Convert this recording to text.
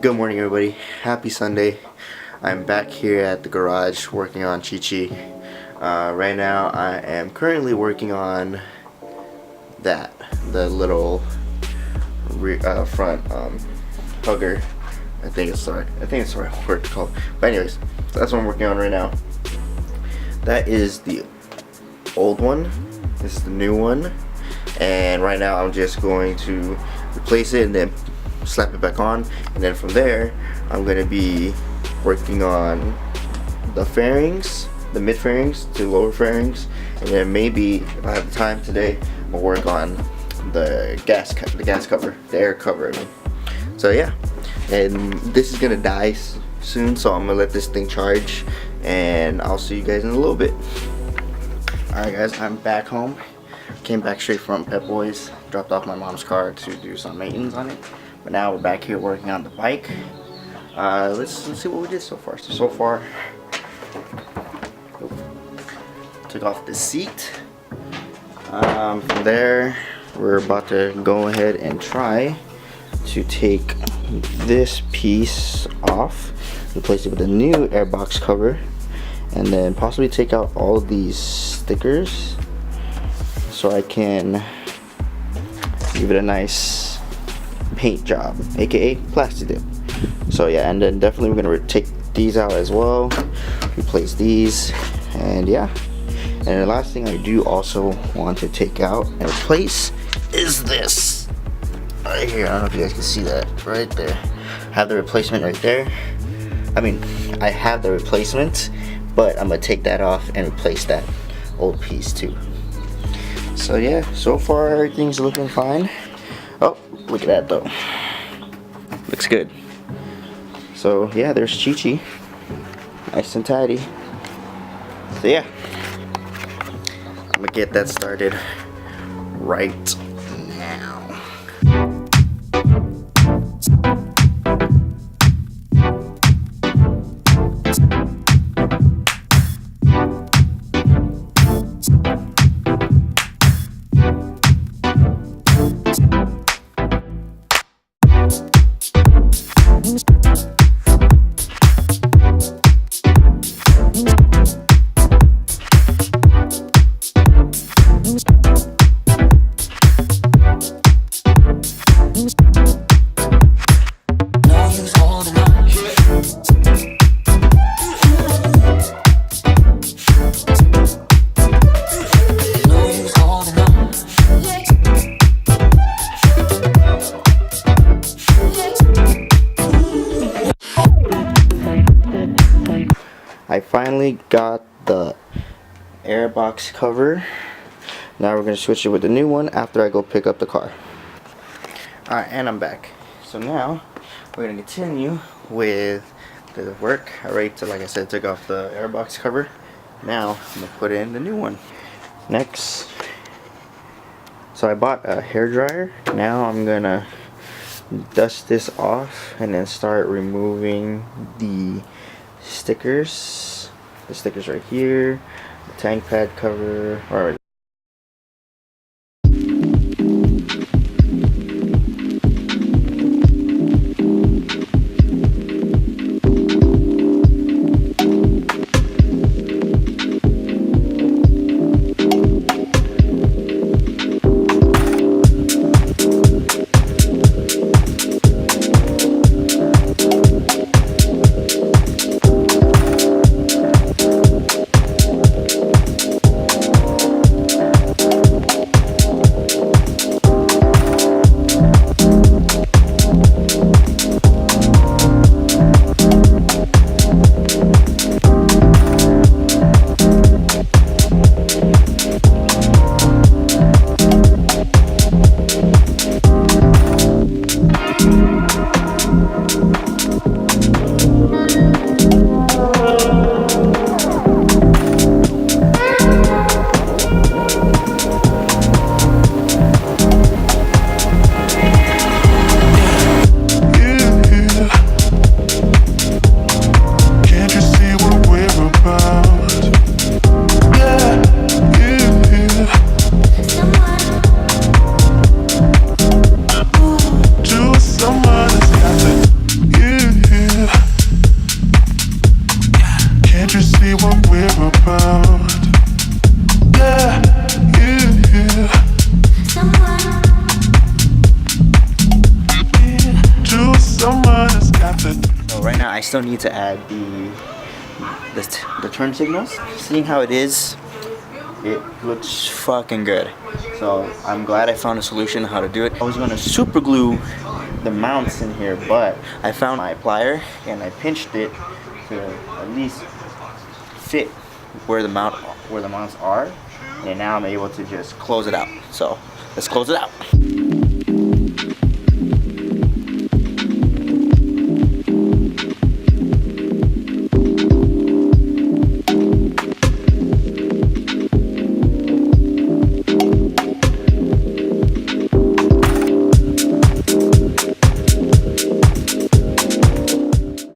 Good morning, everybody. Happy Sunday. I'm back here at the garage working on Chi Chi. Right now I am currently working on the little front hugger. I think it's the right word to call it. But anyways, that's what I'm working on right now. That is the old one. This is the new one. And right now I'm just going to replace it and then slap it back on, and then from there I'm going to be working on the fairings, the mid fairings to lower fairings, and then maybe if I have the time today I'll work on the gas cover, the air cover, I mean. So yeah, and this is gonna die soon, so I'm gonna let this thing charge and I'll see you guys in a little bit. Alright guys, I'm back home. Came back straight from Pep Boys, dropped off my mom's car to do some maintenance on it. But now we're back here working on the bike. Let's see what we did so far. So far, took off the seat. From there, we're about to go ahead and try to take this piece off, replace it with a new airbox cover, and then possibly take out all of these stickers so I can give it a nice paint job, aka plastic dip. So yeah, and then definitely we're gonna take these out as well, replace these, and yeah. And the last thing I do also want to take out and replace is this right here. I don't know if you guys can see that right there. I have the replacement right there. I mean, I have the replacement, but I'm gonna take that off and replace that old piece too. So yeah, so far everything's looking fine. Oh, look at that though. Looks good. So yeah, there's Chi Chi. Nice and tidy. So yeah, I'm gonna get that started right now. I finally got the airbox cover. Now we're going to switch it with the new one after I go pick up the car. Alright, and I'm back. So now we're going to continue with the work. I already, like I said, took off the airbox cover. Now I'm going to put in the new one. Next, so I bought a hairdryer. Now I'm going to dust this off and then start removing the stickers. The stickers right here, the tank pad cover, or someone has got to. So right now I still need to add the turn signals. Seeing how it is, it looks fucking good. So I'm glad I found a solution how to do it. I was gonna super glue the mounts in here, but I found my plier and I pinched it to at least fit where the mounts are, and now I'm able to just close it out. So let's close it out.